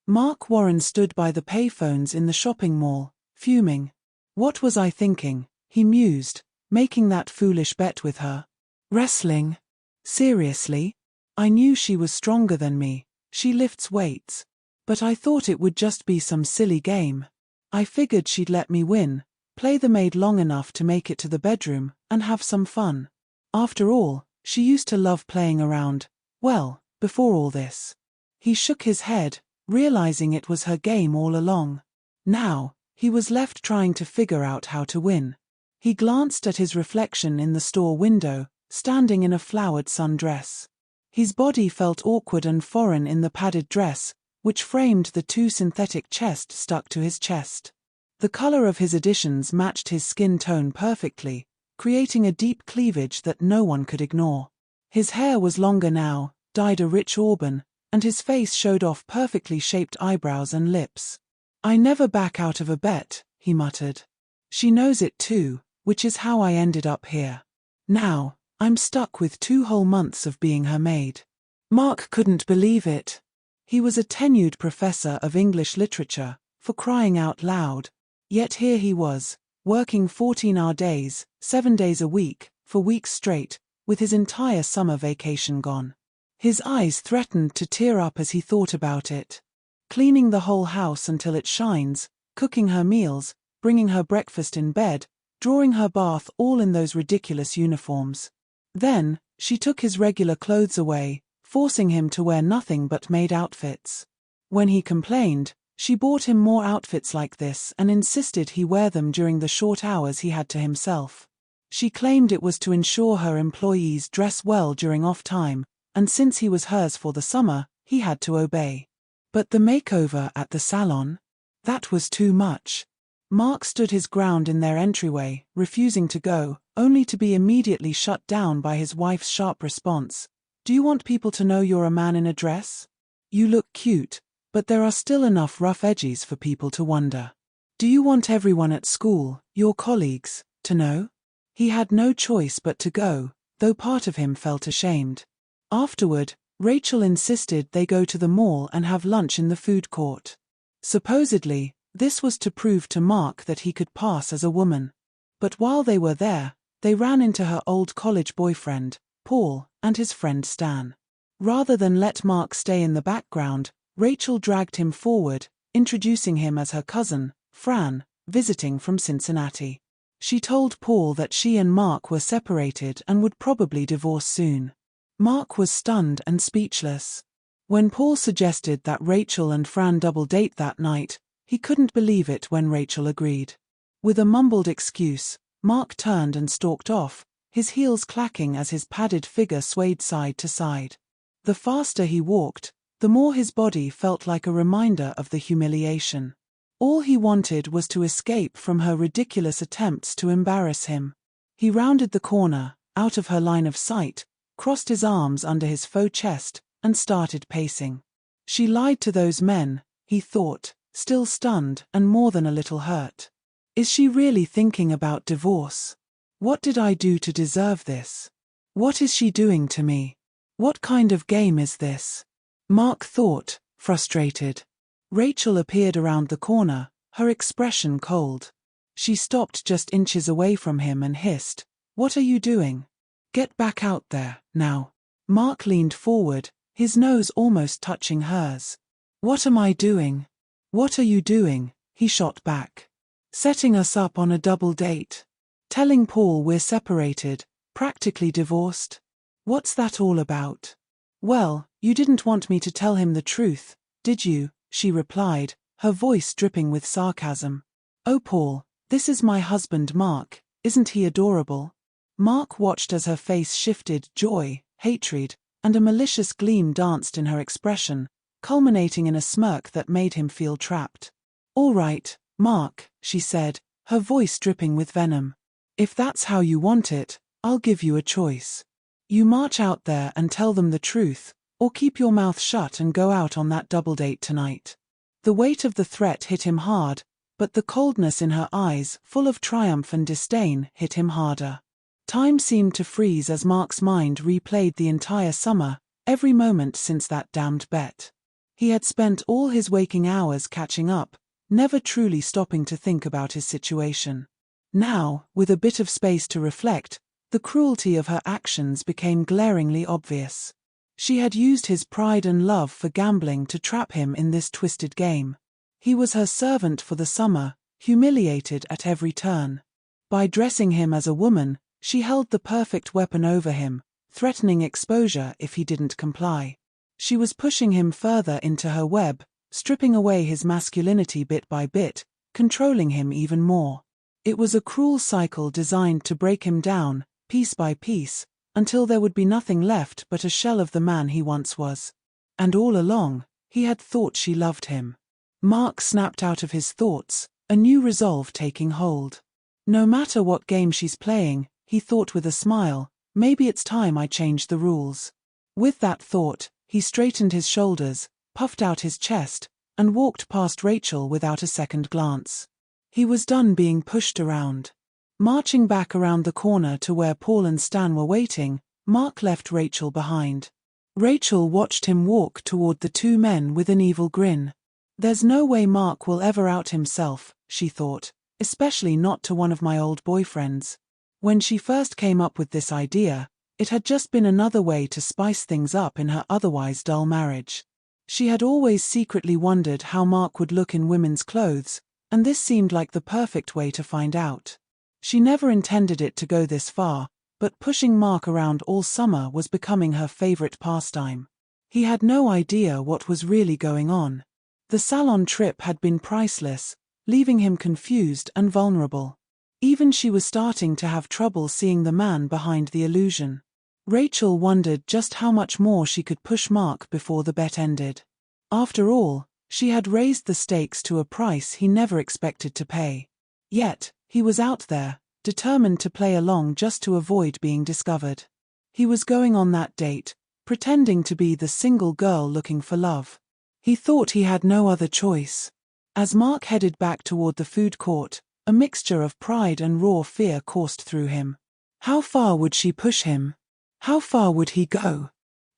Mark Warren stood by the payphones in the shopping mall, fuming. What was I thinking, he mused, making that foolish bet with her? Wrestling? Seriously? I knew she was stronger than me, she lifts weights. But I thought it would just be some silly game. I figured she'd let me win, play the maid long enough to make it to the bedroom, and have some fun. After all, she used to love playing around, well, before all this. He shook his head, realizing it was her game all along. Now, he was left trying to figure out how to win. He glanced at his reflection in the store window, standing in a flowered sundress. His body felt awkward and foreign in the padded dress, which framed the too synthetic chest stuck to his chest. The color of his additions matched his skin tone perfectly, creating a deep cleavage that no one could ignore. His hair was longer now, dyed a rich auburn, and his face showed off perfectly shaped eyebrows and lips. I never back out of a bet, he muttered. She knows it too, which is how I ended up here. Now, I'm stuck with 2 whole months of being her maid. Mark couldn't believe it. He was a tenured professor of English literature, for crying out loud. Yet here he was, working 14-hour days, 7 days a week, for weeks straight, with his entire summer vacation gone. His eyes threatened to tear up as he thought about it. Cleaning the whole house until it shines, cooking her meals, bringing her breakfast in bed, drawing her bath, all in those ridiculous uniforms. Then, she took his regular clothes away, forcing him to wear nothing but maid outfits. When he complained, she bought him more outfits like this and insisted he wear them during the short hours he had to himself. She claimed it was to ensure her employees dress well during off time, and since he was hers for the summer, he had to obey. But the makeover at the salon? That was too much. Mark stood his ground in their entryway, refusing to go, only to be immediately shut down by his wife's sharp response. Do you want people to know you're a man in a dress? You look cute, but there are still enough rough edges for people to wonder. Do you want everyone at school, your colleagues, to know? He had no choice but to go, though part of him felt ashamed. Afterward, Rachel insisted they go to the mall and have lunch in the food court. Supposedly, this was to prove to Mark that he could pass as a woman. But while they were there, they ran into her old college boyfriend, Paul, and his friend Stan. Rather than let Mark stay in the background, Rachel dragged him forward, introducing him as her cousin, Fran, visiting from Cincinnati. She told Paul that she and Mark were separated and would probably divorce soon. Mark was stunned and speechless. When Paul suggested that Rachel and Fran double date that night, he couldn't believe it when Rachel agreed. With a mumbled excuse, Mark turned and stalked off, his heels clacking as his padded figure swayed side to side. The faster he walked, the more his body felt like a reminder of the humiliation. All he wanted was to escape from her ridiculous attempts to embarrass him. He rounded the corner, out of her line of sight, crossed his arms under his faux chest, and started pacing. She lied to those men, he thought, still stunned and more than a little hurt. Is she really thinking about divorce? What did I do to deserve this? What is she doing to me? What kind of game is this? Mark thought, frustrated. Rachel appeared around the corner, her expression cold. She stopped just inches away from him and hissed, "What are you doing? Get back out there, now." Mark leaned forward, his nose almost touching hers. "What am I doing? What are you doing?" he shot back. "Setting us up on a double date. Telling Paul we're separated, practically divorced. What's that all about?" "Well, you didn't want me to tell him the truth, did you?" she replied, her voice dripping with sarcasm. "Oh Paul, this is my husband Mark, isn't he adorable?" Mark watched as her face shifted, joy, hatred, and a malicious gleam danced in her expression, culminating in a smirk that made him feel trapped. "All right, Mark," she said, her voice dripping with venom. "If that's how you want it, I'll give you a choice. You march out there and tell them the truth, or keep your mouth shut and go out on that double date tonight." The weight of the threat hit him hard, but the coldness in her eyes, full of triumph and disdain, hit him harder. Time seemed to freeze as Mark's mind replayed the entire summer, every moment since that damned bet. He had spent all his waking hours catching up, never truly stopping to think about his situation. Now, with a bit of space to reflect, the cruelty of her actions became glaringly obvious. She had used his pride and love for gambling to trap him in this twisted game. He was her servant for the summer, humiliated at every turn. By dressing him as a woman, she held the perfect weapon over him, threatening exposure if he didn't comply. She was pushing him further into her web, stripping away his masculinity bit by bit, controlling him even more. It was a cruel cycle designed to break him down, piece by piece, until there would be nothing left but a shell of the man he once was. And all along, he had thought she loved him. Mark snapped out of his thoughts, a new resolve taking hold. No matter what game she's playing, he thought with a smile, maybe it's time I change the rules. With that thought, he straightened his shoulders, puffed out his chest, and walked past Rachel without a second glance. He was done being pushed around. Marching back around the corner to where Paul and Stan were waiting, Mark left Rachel behind. Rachel watched him walk toward the two men with an evil grin. There's no way Mark will ever out himself, she thought, especially not to one of my old boyfriends. When she first came up with this idea, it had just been another way to spice things up in her otherwise dull marriage. She had always secretly wondered how Mark would look in women's clothes, and this seemed like the perfect way to find out. She never intended it to go this far, but pushing Mark around all summer was becoming her favorite pastime. He had no idea what was really going on. The salon trip had been priceless, leaving him confused and vulnerable. Even she was starting to have trouble seeing the man behind the illusion. Rachel wondered just how much more she could push Mark before the bet ended. After all, she had raised the stakes to a price he never expected to pay. Yet, he was out there, determined to play along just to avoid being discovered. He was going on that date, pretending to be the single girl looking for love. He thought he had no other choice. As Mark headed back toward the food court, a mixture of pride and raw fear coursed through him. How far would she push him? How far would he go?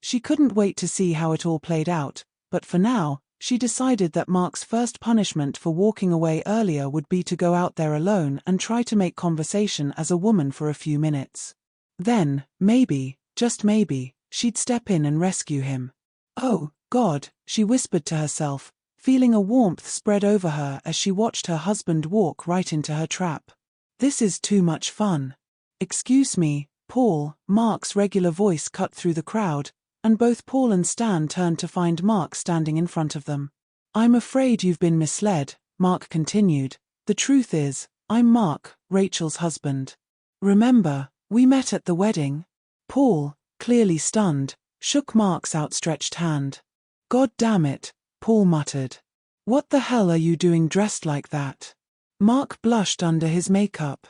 She couldn't wait to see how it all played out, but for now, she decided that Mark's first punishment for walking away earlier would be to go out there alone and try to make conversation as a woman for a few minutes. Then, maybe, just maybe, she'd step in and rescue him. Oh, God, she whispered to herself, feeling a warmth spread over her as she watched her husband walk right into her trap. This is too much fun. Excuse me, Paul, Mark's regular voice cut through the crowd, and both Paul and Stan turned to find Mark standing in front of them. I'm afraid you've been misled, Mark continued. The truth is, I'm Mark, Rachel's husband. Remember, we met at the wedding? Paul, clearly stunned, shook Mark's outstretched hand. God damn it, Paul muttered. What the hell are you doing dressed like that? Mark blushed under his makeup.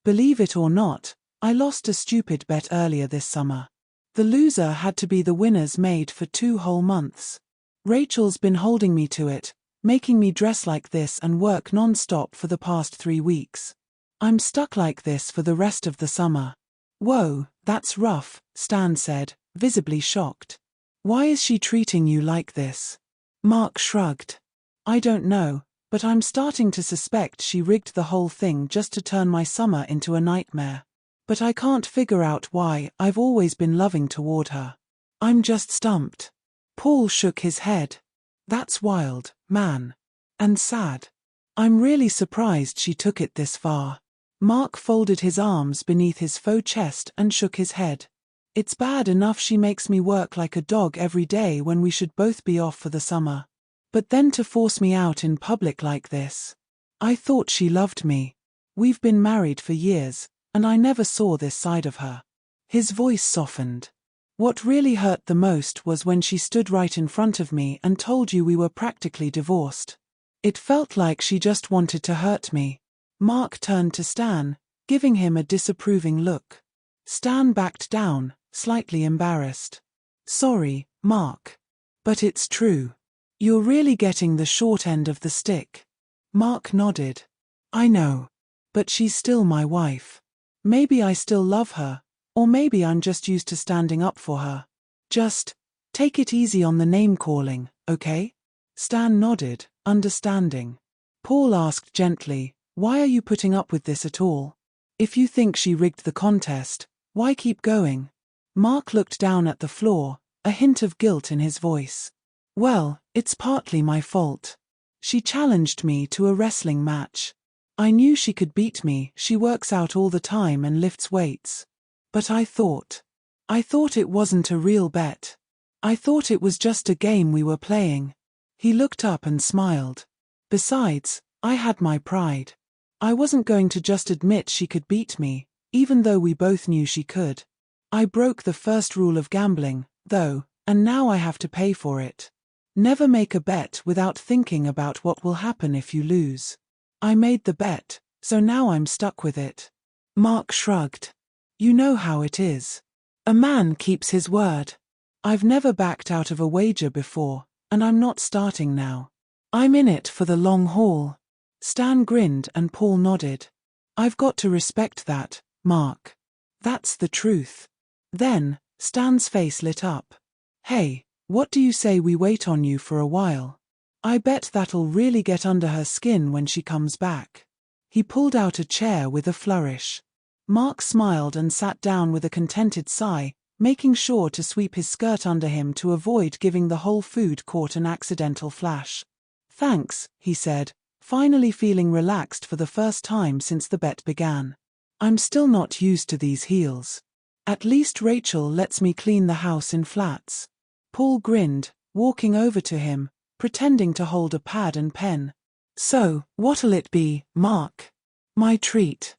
Believe it or not, I lost a stupid bet earlier this summer. The loser had to be the winner's maid for 2 whole months. Rachel's been holding me to it, making me dress like this and work non-stop for the past 3 weeks. I'm stuck like this for the rest of the summer. Whoa, that's rough, Stan said, visibly shocked. Why is she treating you like this? Mark shrugged. I don't know, but I'm starting to suspect she rigged the whole thing just to turn my summer into a nightmare. But I can't figure out why. I've always been loving toward her. I'm just stumped. Paul shook his head. That's wild, man. And sad. I'm really surprised she took it this far. Mark folded his arms beneath his faux chest and shook his head. It's bad enough she makes me work like a dog every day when we should both be off for the summer. But then to force me out in public like this. I thought she loved me. We've been married for years, and I never saw this side of her. His voice softened. What really hurt the most was when she stood right in front of me and told you we were practically divorced. It felt like she just wanted to hurt me. Mark turned to Stan, giving him a disapproving look. Stan backed down, slightly embarrassed. Sorry, Mark. But it's true. You're really getting the short end of the stick. Mark nodded. I know. But she's still my wife. Maybe I still love her, or maybe I'm just used to standing up for her. Just Take it easy on the name calling, okay? Stan nodded, understanding. Paul asked gently, why are you putting up with this at all? If you think she rigged the contest, why keep going? Mark looked down at the floor, a hint of guilt in his voice. Well, it's partly my fault. She challenged me to a wrestling match. I knew she could beat me, she works out all the time and lifts weights. But I thought it wasn't a real bet. I thought it was just a game we were playing. He looked up and smiled. Besides, I had my pride. I wasn't going to just admit she could beat me, even though we both knew she could. I broke the first rule of gambling, though, and now I have to pay for it. Never make a bet without thinking about what will happen if you lose. I made the bet, so now I'm stuck with it. Mark shrugged. You know how it is. A man keeps his word. I've never backed out of a wager before, and I'm not starting now. I'm in it for the long haul. Stan grinned and Paul nodded. I've got to respect that, Mark. That's the truth. Then, Stan's face lit up. Hey, what do you say we wait on you for a while? I bet that'll really get under her skin when she comes back. He pulled out a chair with a flourish. Mark smiled and sat down with a contented sigh, making sure to sweep his skirt under him to avoid giving the whole food court an accidental flash. Thanks, he said, finally feeling relaxed for the first time since the bet began. I'm still not used to these heels. At least Rachel lets me clean the house in flats. Paul grinned, walking over to him, pretending to hold a pad and pen. So, what'll it be, Mark? My treat.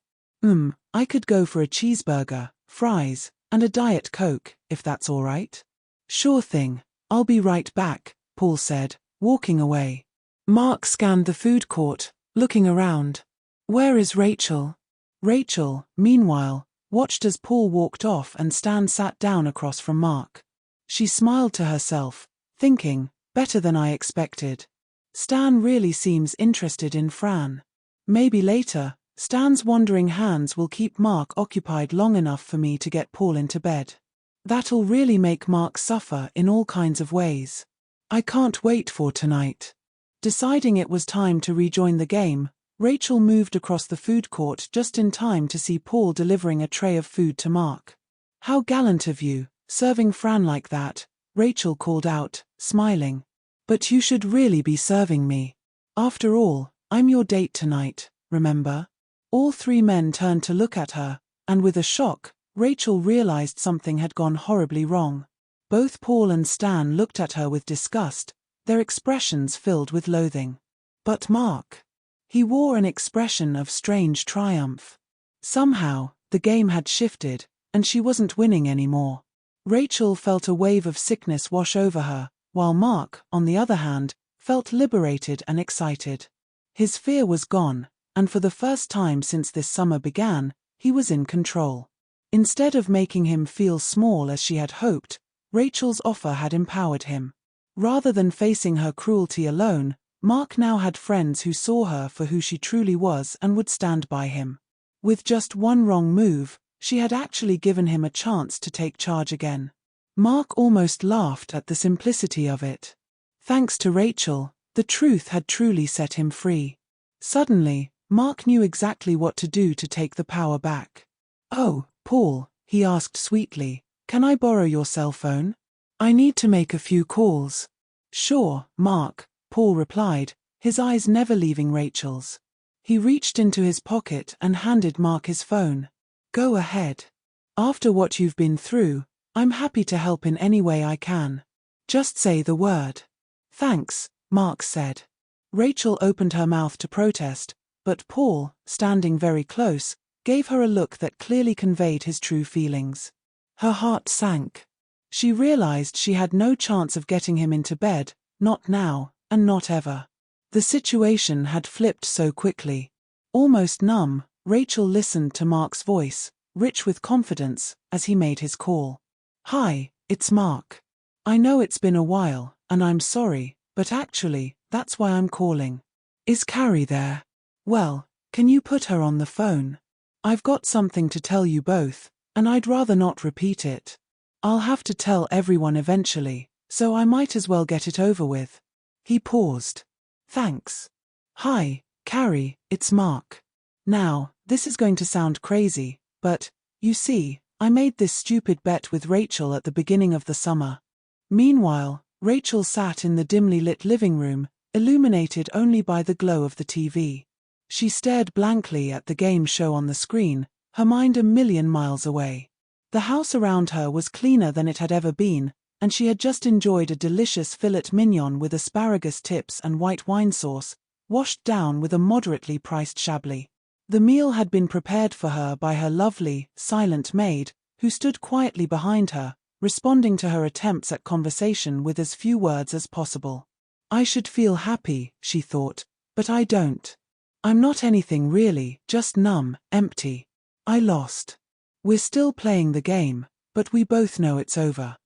I could go for a cheeseburger, fries, and a Diet Coke, if that's all right. Sure thing, I'll be right back, Paul said, walking away. Mark scanned the food court, looking around. Where is Rachel? Rachel, meanwhile, watched as Paul walked off and Stan sat down across from Mark. She smiled to herself, thinking, better than I expected. Stan really seems interested in Fran. Maybe later, Stan's wandering hands will keep Mark occupied long enough for me to get Paul into bed. That'll really make Mark suffer in all kinds of ways. I can't wait for tonight. Deciding it was time to rejoin the game, Rachel moved across the food court just in time to see Paul delivering a tray of food to Mark. How gallant of you, serving Fran like that, Rachel called out, smiling. But you should really be serving me. After all, I'm your date tonight, remember? All three men turned to look at her, and with a shock, Rachel realized something had gone horribly wrong. Both Paul and Stan looked at her with disgust, their expressions filled with loathing. But Mark. He wore an expression of strange triumph. Somehow, the game had shifted, and she wasn't winning anymore. Rachel felt a wave of sickness wash over her, while Mark, on the other hand, felt liberated and excited. His fear was gone, and for the first time since this summer began, he was in control. Instead of making him feel small as she had hoped, Rachel's offer had empowered him. Rather than facing her cruelty alone, Mark now had friends who saw her for who she truly was and would stand by him. With just one wrong move, she had actually given him a chance to take charge again. Mark almost laughed at the simplicity of it. Thanks to Rachel, the truth had truly set him free. Suddenly, Mark knew exactly what to do to take the power back. Oh, Paul, he asked sweetly, can I borrow your cell phone? I need to make a few calls. Sure, Mark, Paul replied, his eyes never leaving Rachel's. He reached into his pocket and handed Mark his phone. Go ahead. After what you've been through, I'm happy to help in any way I can. Just say the word. Thanks, Mark said. Rachel opened her mouth to protest, but Paul, standing very close, gave her a look that clearly conveyed his true feelings. Her heart sank. She realized she had no chance of getting him into bed, not now, and not ever. The situation had flipped so quickly. Almost numb, Rachel listened to Mark's voice, rich with confidence, as he made his call. Hi, it's Mark. I know it's been a while, and I'm sorry, but actually, that's why I'm calling. Is Carrie there? Well, can you put her on the phone? I've got something to tell you both, and I'd rather not repeat it. I'll have to tell everyone eventually, so I might as well get it over with. He paused. Thanks. Hi, Carrie, it's Mark. Now, this is going to sound crazy, but, you see, I made this stupid bet with Rachel at the beginning of the summer. Meanwhile, Rachel sat in the dimly lit living room, illuminated only by the glow of the TV. She stared blankly at the game show on the screen, her mind a million miles away. The house around her was cleaner than it had ever been, and she had just enjoyed a delicious filet mignon with asparagus tips and white wine sauce, washed down with a moderately priced chablis. The meal had been prepared for her by her lovely, silent maid, who stood quietly behind her, responding to her attempts at conversation with as few words as possible. I should feel happy, she thought, but I don't. I'm not anything really, just numb, empty. I lost. We're still playing the game, but we both know it's over.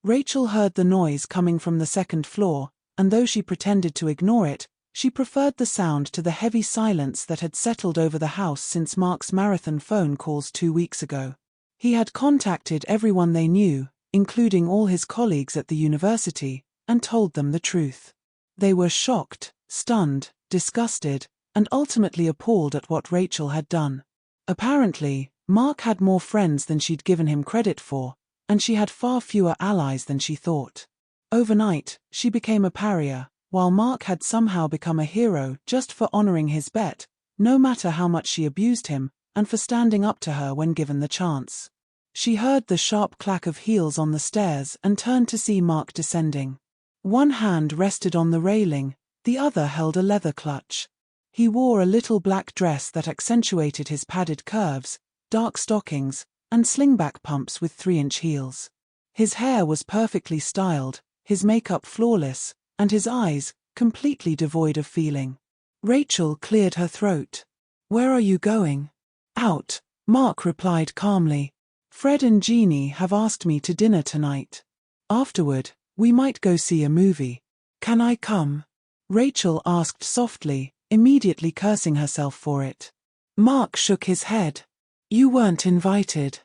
Rachel heard the noise coming from the second floor, and though she pretended to ignore it, she preferred the sound to the heavy silence that had settled over the house since Mark's marathon phone calls 2 weeks ago. He had contacted everyone they knew, including all his colleagues at the university, and told them the truth. They were shocked, stunned, disgusted, and ultimately appalled at what Rachel had done. Apparently, Mark had more friends than she'd given him credit for, and she had far fewer allies than she thought. Overnight, she became a pariah, while Mark had somehow become a hero just for honoring his bet, no matter how much she abused him, and for standing up to her when given the chance. She heard the sharp clack of heels on the stairs and turned to see Mark descending. One hand rested on the railing, the other held a leather clutch. He wore a little black dress that accentuated his padded curves, dark stockings, and slingback pumps with 3-inch heels. His hair was perfectly styled, his makeup flawless, and his eyes, completely devoid of feeling. Rachel cleared her throat. Where are you going? Out, Mark replied calmly. Fred and Jeannie have asked me to dinner tonight. Afterward, we might go see a movie. Can I come? Rachel asked softly, immediately cursing herself for it. Mark shook his head. You weren't invited.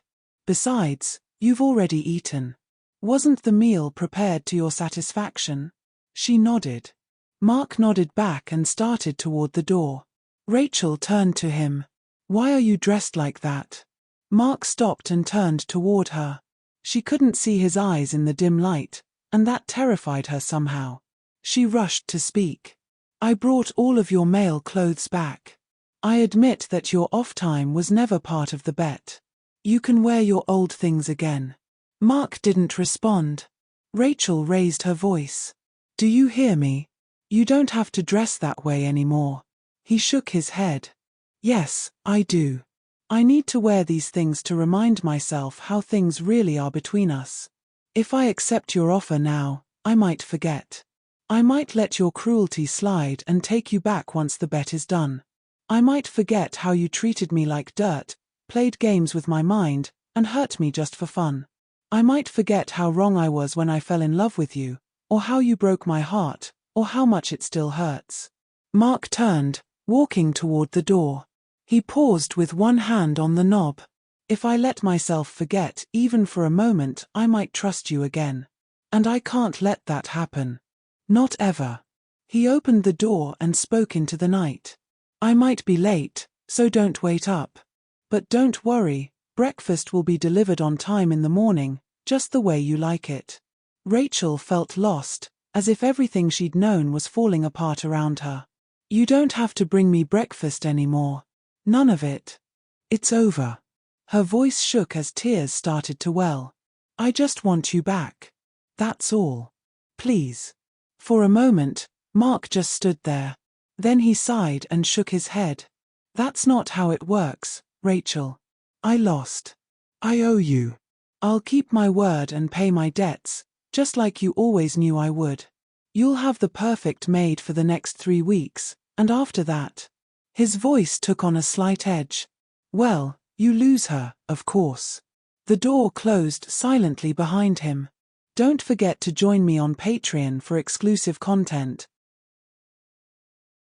Besides, you've already eaten. Wasn't the meal prepared to your satisfaction? She nodded. Mark nodded back and started toward the door. Rachel turned to him. Why are you dressed like that? Mark stopped and turned toward her. She couldn't see his eyes in the dim light, and that terrified her somehow. She rushed to speak. I brought all of your male clothes back. I admit that your off time was never part of the bet. You can wear your old things again. Mark didn't respond. Rachel raised her voice. Do you hear me? You don't have to dress that way anymore. He shook his head. Yes, I do. I need to wear these things to remind myself how things really are between us. If I accept your offer now, I might forget. I might let your cruelty slide and take you back once the bet is done. I might forget how you treated me like dirt, played games with my mind, and hurt me just for fun. I might forget how wrong I was when I fell in love with you, or how you broke my heart, or how much it still hurts. Mark turned, walking toward the door. He paused with one hand on the knob. If I let myself forget even for a moment, I might trust you again. And I can't let that happen. Not ever. He opened the door and spoke into the night. I might be late, so don't wait up. But don't worry, breakfast will be delivered on time in the morning, just the way you like it. Rachel felt lost, as if everything she'd known was falling apart around her. You don't have to bring me breakfast anymore. None of it. It's over. Her voice shook as tears started to well. I just want you back. That's all. Please. For a moment, Mark just stood there. Then he sighed and shook his head. That's not how it works, Rachel. I lost. I owe you. I'll keep my word and pay my debts, just like you always knew I would. You'll have the perfect maid for the next 3 weeks, and after that. His voice took on a slight edge. Well, you lose her, of course. The door closed silently behind him. Don't forget to join me on Patreon for exclusive content,